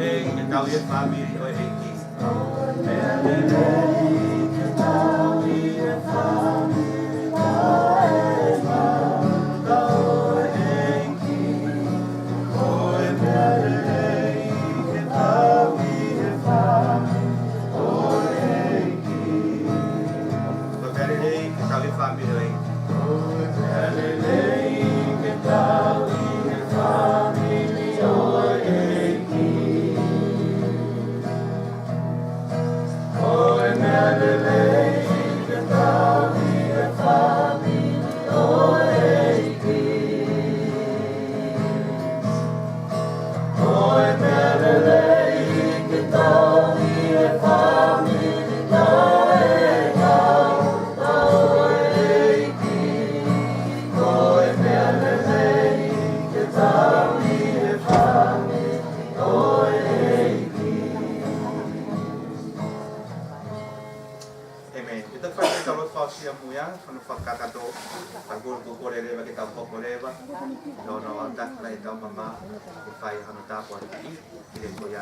Meleleng, ikaw yung family o Eki. Kita faz calor forte amanhã, quando for cacado, agora vou correr leva que tá um pouco leva, não anda lá então mamá, o pai não tá por aqui, ele foi